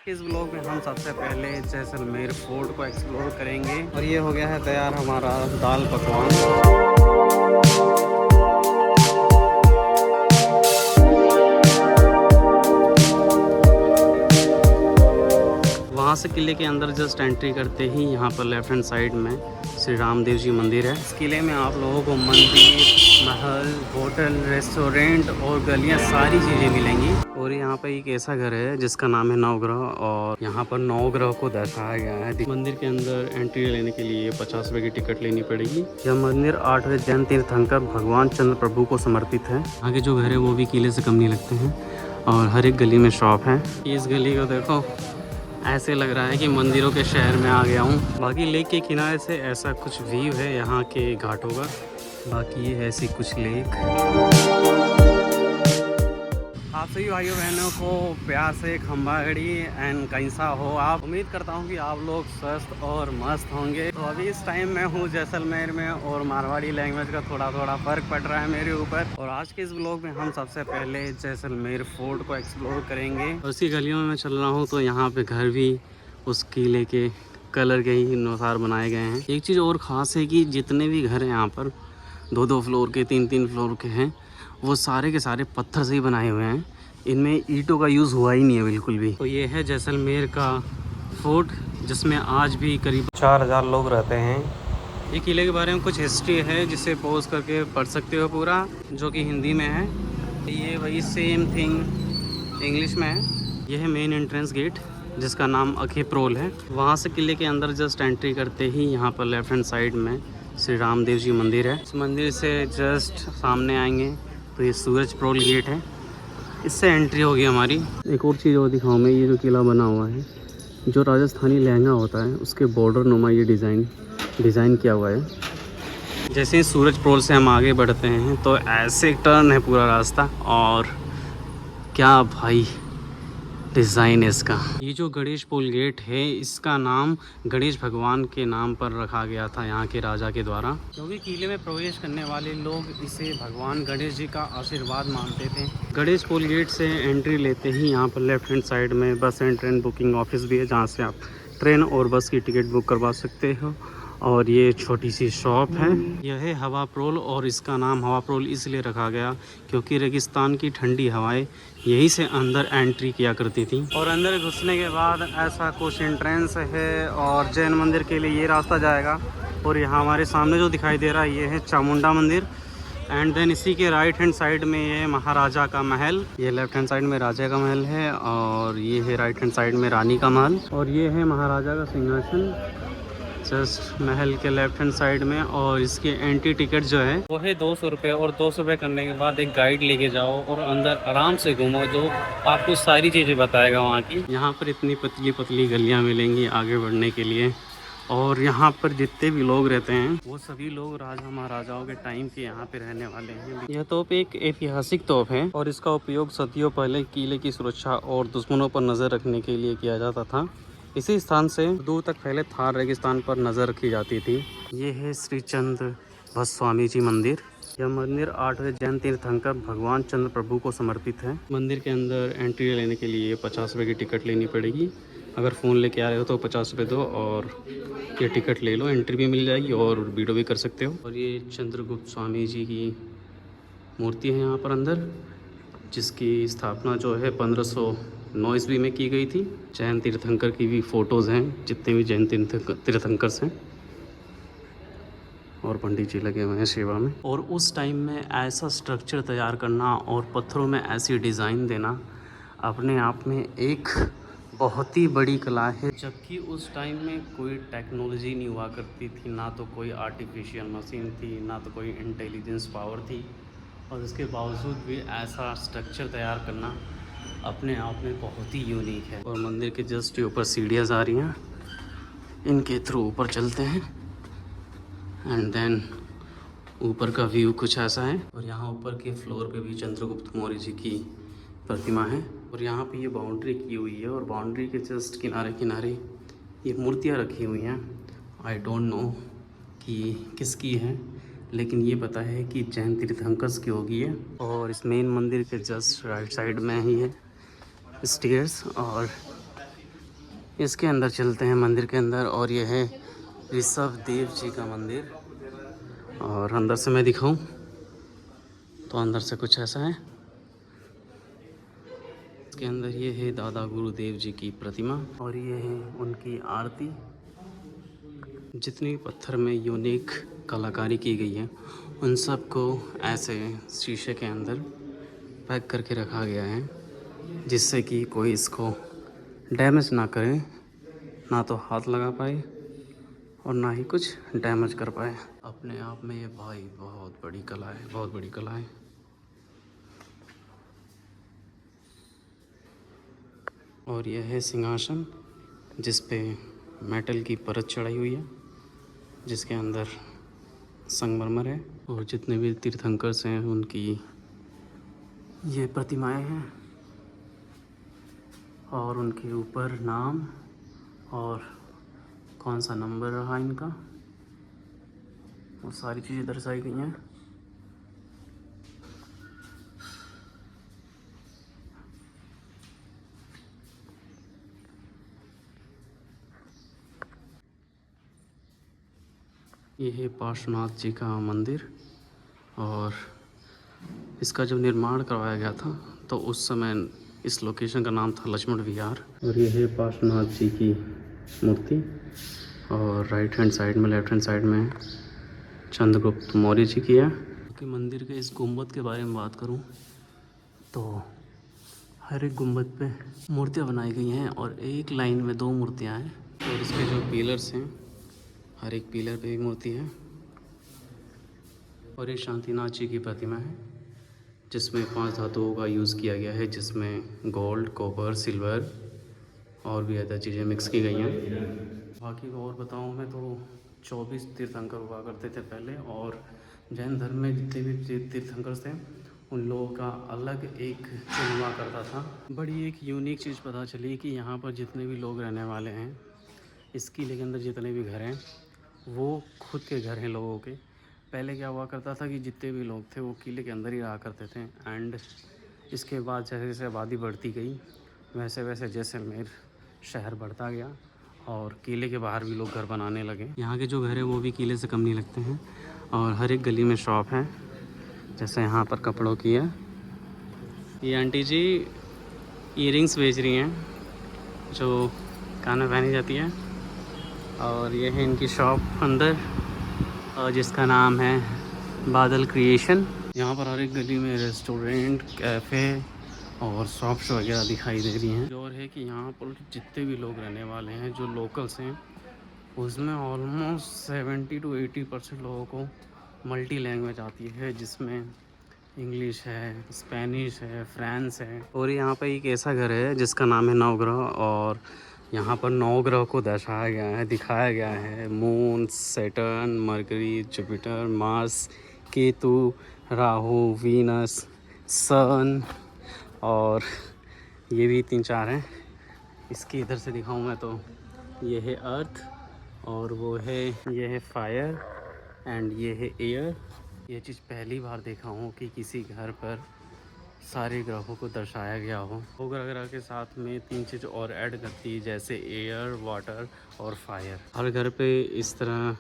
के इस ब्लॉग में हम सबसे पहले जैसलमेर फोर्ट को एक्सप्लोर करेंगे और ये हो गया है तैयार हमारा दाल पकवान। वहाँ से किले के अंदर जस्ट एंट्री करते ही यहाँ पर लेफ्ट हैंड साइड में श्री रामदेव जी मंदिर है। इस किले में आप लोगों को मंदिर, महल, होटल, रेस्टोरेंट और गलियाँ सारी चीज़ें मिलेंगी। और यहाँ पर एक ऐसा घर है जिसका नाम है नवग्रह और यहाँ पर नवग्रह को दर्शाया गया है। मंदिर के अंदर एंट्री लेने के लिए 50 रुपये की टिकट लेनी पड़ेगी। यह मंदिर 8वें जैन तीर्थंकर भगवान चंद्र प्रभु को समर्पित है। आगे जो घर है वो भी किले से कम नहीं लगते हैं और हर एक गली में शॉप है। इस गली को देखो, ऐसे लग रहा है कि मंदिरों के शहर में आ गया हूँ। बाकी लेक के किनारे से ऐसा कुछ व्यू है यहाँ के घाटों का। बाकी ये ऐसी कुछ लेक। आप सभी भाइयों बहनों को प्यार से खंबागड़ी एंड कैसा हो आप। उम्मीद करता हूँ कि आप लोग स्वस्थ और मस्त होंगे। तो अभी इस टाइम मैं हूँ जैसलमेर में और मारवाड़ी लैंग्वेज का थोड़ा फ़र्क पड़ रहा है मेरे ऊपर। और आज के इस ब्लॉग में हम सबसे पहले जैसलमेर फोर्ट को एक्सप्लोर करेंगे। और उसी गलियों में मैं चल रहा हूँ तो यहाँ पे घर भी उस किले के कलर के ही अनुसार बनाए गए हैं। एक चीज़ और ख़ास है कि जितने भी घर हैं यहाँ पर 2-2 फ्लोर के, 3-3 फ्लोर के हैं, वो सारे के सारे पत्थर से ही बनाए हुए हैं। इनमें ईंटों का यूज़ हुआ ही नहीं है बिल्कुल भी। तो ये है जैसलमेर का फोर्ट जिसमें आज भी करीब 4000 लोग रहते हैं। ये किले के बारे में कुछ हिस्ट्री है जिसे पॉज करके पढ़ सकते हो पूरा, जो कि हिंदी में है। ये वही सेम थिंग इंग्लिश में है। यह है मेन एंट्रेंस गेट जिसका नाम अखेप्रोल है। वहाँ से किले के अंदर जस्ट एंट्री करते ही यहाँ पर लेफ्ट हैंड साइड में श्री रामदेव जी मंदिर है। इस मंदिर से जस्ट सामने आएंगे तो ये सूरज प्रोल गेट है, इससे एंट्री होगी हमारी। एक और चीज़ और दिखाऊँ मैं, ये जो किला बना हुआ है, जो राजस्थानी लहंगा होता है उसके बॉर्डर नुमा ये डिज़ाइन किया हुआ है। जैसे ही सूरज प्रोल से हम आगे बढ़ते हैं तो ऐसे टर्न है पूरा रास्ता और क्या भाई डिज़ाइन है इसका। ये जो गणेश पोल गेट है इसका नाम गणेश भगवान के नाम पर रखा गया था यहाँ के राजा के द्वारा, क्योंकि किले में प्रवेश करने वाले लोग इसे भगवान गणेश जी का आशीर्वाद मानते थे। गणेश पोल गेट से एंट्री लेते ही यहाँ पर लेफ्ट हैंड साइड में बस एंड ट्रेन बुकिंग ऑफिस भी है, जहाँ से आप ट्रेन और बस की टिकट बुक करवा सकते हो। और ये छोटी सी शॉप है। यह है हवा प्रोल और इसका नाम हवा प्रोल इसलिए रखा गया क्योंकि रेगिस्तान की ठंडी हवाएं यहीं से अंदर एंट्री किया करती थी। और अंदर घुसने के बाद ऐसा कुछ एंट्रेंस है और जैन मंदिर के लिए ये रास्ता जाएगा। और यहाँ हमारे सामने जो दिखाई दे रहा है ये है चामुंडा मंदिर। एंड देन इसी के राइट हैंड साइड में ये महाराजा का महल। ये लेफ्ट हैंड साइड में राजा का महल है और ये है राइट हैंड साइड में रानी का महल। और ये है महाराजा का सिंहासन जस्ट महल के लेफ्ट हैंड साइड में। और इसकी एंट्री टिकट जो है वो है 200 रुपये। और 200 रुपये करने के बाद एक गाइड लेके जाओ और अंदर आराम से घूमो, जो आपको सारी चीज़ें बताएगा वहाँ की। यहाँ पर इतनी पतली पतली गलियाँ मिलेंगी आगे बढ़ने के लिए। और यहाँ पर जितने भी लोग रहते हैं वो सभी लोग राजा महाराजाओं के टाइम के यहाँ पे रहने वाले हैं। यह तोप एक ऐतिहासिक तोप है और इसका उपयोग सदियों पहले किले की सुरक्षा और दुश्मनों पर नज़र रखने के लिए किया जाता था। इसी स्थान से दूर तक फैले थार रेगिस्तान पर नज़र रखी जाती थी। ये है श्री चंद्र भट्ट स्वामी जी मंदिर। यह मंदिर 8वें जैन तीर्थंकर भगवान चंद्र प्रभु को समर्पित है। मंदिर के अंदर एंट्री लेने के लिए 50 रुपये की टिकट लेनी पड़ेगी। अगर फ़ोन लेके आ रहे हो तो 50 रुपये दो और ये टिकट ले लो, एंट्री भी मिल जाएगी और वीडियो भी कर सकते हो। और ये चंद्रगुप्त स्वामी जी की मूर्ति है यहाँ पर अंदर, जिसकी स्थापना जो है 1509 ईस्वी में की गई थी। जैन तीर्थंकर की भी फ़ोटोज़ हैं, जितने भी जैन तीर्थंकर्स हैं और पंडित जी लगे हुए हैं सेवा में। और उस टाइम में ऐसा स्ट्रक्चर तैयार करना और पत्थरों में ऐसी डिज़ाइन देना अपने आप में एक बहुत ही बड़ी कला है। जबकि उस टाइम में कोई टेक्नोलॉजी नहीं हुआ करती थी, ना तो कोई आर्टिफिशियल मशीन थी, ना तो कोई इंटेलिजेंस पावर थी। और इसके बावजूद भी ऐसा स्ट्रक्चर तैयार करना अपने आप में बहुत ही यूनिक है। और मंदिर के जस्ट ऊपर सीढ़ियाँ आ रही हैं, इनके थ्रू ऊपर चलते हैं एंड देन ऊपर का व्यू कुछ ऐसा है। और यहाँ ऊपर के फ्लोर पे भी चंद्रगुप्त मौर्य जी की प्रतिमा है। और यहाँ पे ये बाउंड्री की हुई है और बाउंड्री के जस्ट किनारे किनारे ये मूर्तियाँ रखी हुई हैं। आई डोंट नो कि किसकी है, लेकिन ये पता है कि जैन तीर्थंकर्स की होगी है। और इस मेन मंदिर के जस्ट राइट साइड में ही है स्टेयर्स और इसके अंदर चलते हैं मंदिर के अंदर, और ये है ऋषभ देव जी का मंदिर। और अंदर से मैं दिखाऊं तो अंदर से कुछ ऐसा है। इसके अंदर ये है दादा गुरुदेव जी की प्रतिमा, और ये है उनकी आरती। जितनी पत्थर में यूनिक कलाकारी की गई है उन सब को ऐसे शीशे के अंदर पैक करके रखा गया है, जिससे कि कोई इसको डैमेज ना करे, ना तो हाथ लगा पाए और ना ही कुछ डैमेज कर पाए। अपने आप में ये भाई बहुत बड़ी कला है, बहुत बड़ी कला है। और यह है सिंहासन जिस पे मेटल की परत चढ़ाई हुई है, जिसके अंदर संगमरमर है, और जितने भी तीर्थंकर्स हैं उनकी ये प्रतिमाएं हैं, और उनके ऊपर नाम और कौन सा नंबर रहा इनका, वो सारी चीज़ें दर्शाई गई हैं। ये है पार्श्वनाथ जी का मंदिर, और इसका जब निर्माण करवाया गया था तो उस समय इस लोकेशन का नाम था लक्ष्मण विहार। और ये है पार्श्वनाथ जी की मूर्ति, और राइट हैंड साइड में, लेफ्ट हैंड साइड में चंद्रगुप्त मौर्य जी की है। कि मंदिर के इस गुम्बद के बारे में बात करूं तो हर एक गुम्बद पे मूर्तियां बनाई गई हैं, और एक लाइन में 2 मूर्तियां हैं। और इसके जो पिलर्स हैं, हर एक पिलर पे एक मूर्ति है। और ये शांतिनाथ जी की प्रतिमा है, जिसमें 5 धातुओं का यूज़ किया गया है, जिसमें गोल्ड, कॉपर, सिल्वर और भी अदर चीज़ें मिक्स की गई हैं। बाकी को और बताऊँ मैं तो 24 तीर्थंकर हुआ करते थे पहले, और जैन धर्म में जितने भी तीर्थंकर थे उन लोगों का अलग एक चिन्ह हुआ करता था। बड़ी एक यूनिक चीज़ पता चली कि यहाँ पर जितने भी लोग रहने वाले हैं, इस किले के अंदर जितने भी घर हैं वो खुद के घर हैं लोगों के। पहले क्या हुआ करता था कि जितने भी लोग थे वो किले के अंदर ही रहा करते थे, एंड इसके बाद जैसे जैसे आबादी बढ़ती गई वैसे वैसे जैसलमेर शहर बढ़ता गया, और किले के बाहर भी लोग घर बनाने लगे। यहाँ के जो घर हैं वो भी किले से कम नहीं लगते हैं, और हर एक गली में शॉप है। जैसे यहाँ पर कपड़ों की है, ये आंटी जी ईयरिंग्स बेच रही हैं जो कान में पहनी जाती है। और ये है इनकी शॉप अंदर, जिसका नाम है बादल क्रिएशन। यहाँ पर हर एक गली में रेस्टोरेंट, कैफ़े और शॉप्स वगैरह दिखाई दे रही हैं। और है कि यहाँ पर जितने भी लोग रहने वाले हैं जो लोकल्स हैं, उसमें ऑलमोस्ट 70 to 80% लोगों को मल्टी लैंग्वेज आती है, जिसमें इंग्लिश है, स्पेनिश है, फ्रेंच है। और यहाँ पर एक ऐसा घर है जिसका नाम है नवग्रह, और यहाँ पर 9 ग्रह को दर्शाया गया है, दिखाया गया है। Moon, Saturn, Mercury, Jupiter, Mars, Ketu, Rahu, Venus, sun, और ये भी 3-4 हैं। इसके इधर से दिखाऊं मैं तो ये है अर्थ, और वो है ये है फायर, एंड ये है एयर। ये चीज़ पहली बार देखा हूँ कि किसी घर पर सारे ग्रहों को दर्शाया गया हो। वो ग्रह के साथ में 3 चीज़ और ऐड करती है, जैसे एयर, वाटर और फायर। हर घर पे इस तरह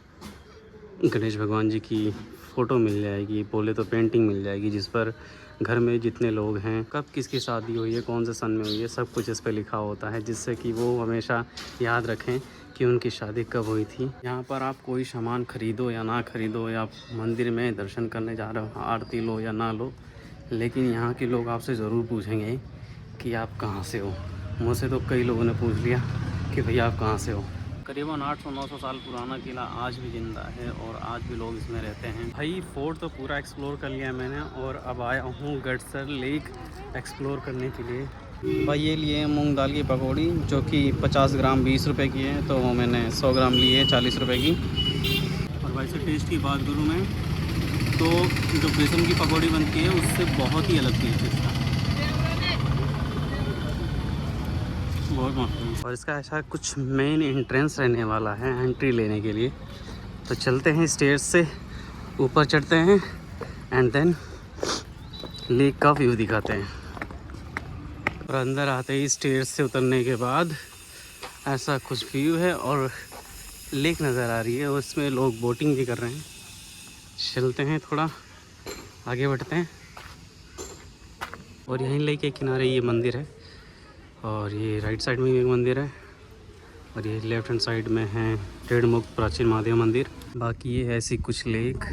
गणेश भगवान जी की फ़ोटो मिल जाएगी, बोले तो पेंटिंग मिल जाएगी, जिस पर घर में जितने लोग हैं, कब किसकी शादी हुई है, कौन से सन में हुई है, सब कुछ इस पर लिखा होता है, जिससे कि वो हमेशा याद रखें कि उनकी शादी कब हुई थी। यहाँ पर आप कोई सामान खरीदो या ना खरीदो, या मंदिर में दर्शन करने जा रहे हो, आरती लो या ना लो, लेकिन यहाँ के लोग आपसे ज़रूर पूछेंगे कि आप कहाँ से हो। मुझसे तो कई लोगों ने पूछ लिया कि भैया आप कहाँ से हो। करीबन 800-900 साल पुराना किला आज भी ज़िंदा है, और आज भी लोग इसमें रहते हैं। भाई फोर्ट तो पूरा एक्सप्लोर कर लिया मैंने, और अब आया हूँ गडसर लेक एक्सप्लोर करने के लिए। भाई ये लिए मूंग दाल की पकौड़ी, जो कि 50 ग्राम 20 रुपये की है, तो मैंने 100 ग्राम लिए 40 रुपये की। और भाई से टेस्ट की बात करूँ मैं तो जो बेसन की पकौड़ी बनती है उससे बहुत ही अलग टेस्ट है इसका, बहुत मस्त। और इसका ऐसा कुछ मेन एंट्रेंस रहने वाला है एंट्री लेने के लिए। तो चलते हैं स्टेयर्स से ऊपर चढ़ते हैं, एंड देन लेक का व्यू दिखाते हैं। और अंदर आते ही स्टेयर्स से उतरने के बाद ऐसा कुछ व्यू है और लेक नज़र आ रही है, उसमें लोग बोटिंग भी कर रहे हैं। चलते हैं, थोड़ा आगे बढ़ते हैं। और यहीं लेक के किनारे ये मंदिर है, और ये राइट साइड में भी एक मंदिर है, और ये लेफ्ट हैंड साइड में है टेढ़ मुक्त प्राचीन महादेव मंदिर। बाकी ये है ऐसी कुछ लेक,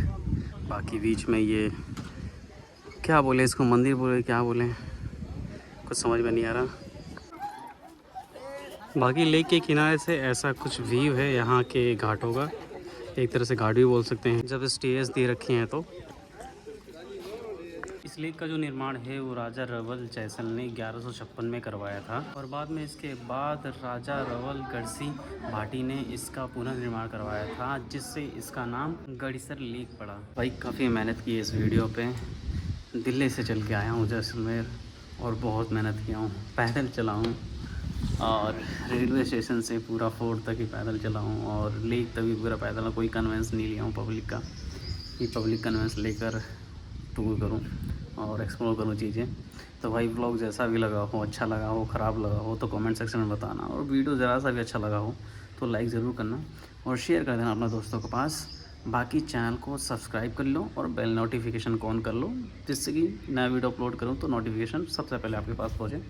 बाकी बीच में ये क्या बोले इसको, मंदिर बोले क्या बोले, कुछ समझ में नहीं आ रहा। बाकी लेक के किनारे से ऐसा कुछ व्यू है यहाँ के घाटों का, एक तरह से घाट भी बोल सकते हैं जब स्टेज दे रखी हैं तो। इस लेक का जो निर्माण है वो राजा रवल जैसल ने 1156 में करवाया था, और बाद में इसके बाद राजा रवल गढ़सी भाटी ने इसका पुनर्निर्माण करवाया था, जिससे इसका नाम गढ़ीसर लेक पड़ा। भाई काफ़ी मेहनत की है इस वीडियो पे, दिल्ली से चल के आया हूँ जैसलमेर, और बहुत मेहनत किया हूँ, पैदल चला हूँ, और रेलवे स्टेशन से पूरा फोर्ट तक ही पैदल चला हूँ, और लेक तक भी पूरा पैदल, कोई कन्वेंस नहीं लिया हूँ पब्लिक का, कि पब्लिक कन्वेंस लेकर टूर करूँ और एक्सप्लोर करूँ चीज़ें। तो भाई ब्लॉग जैसा भी लगा हो, अच्छा लगा हो, ख़राब लगा हो, तो कमेंट सेक्शन में बताना, और वीडियो ज़रा सा भी अच्छा लगा हो तो लाइक ज़रूर करना और शेयर कर देना अपने दोस्तों के पास। बाकी चैनल को सब्सक्राइब कर लो और बेल नोटिफिकेशन को ऑन कर लो, जिससे कि नया वीडियो अपलोड करूँ तो नोटिफिकेशन सबसे पहले आपके पास पहुँचे।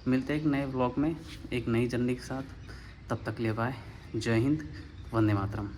मिलते हैं एक नए ब्लॉग में एक नई जर्नी के साथ, तब तक ले बाय, जय हिंद, वंदे मातरम।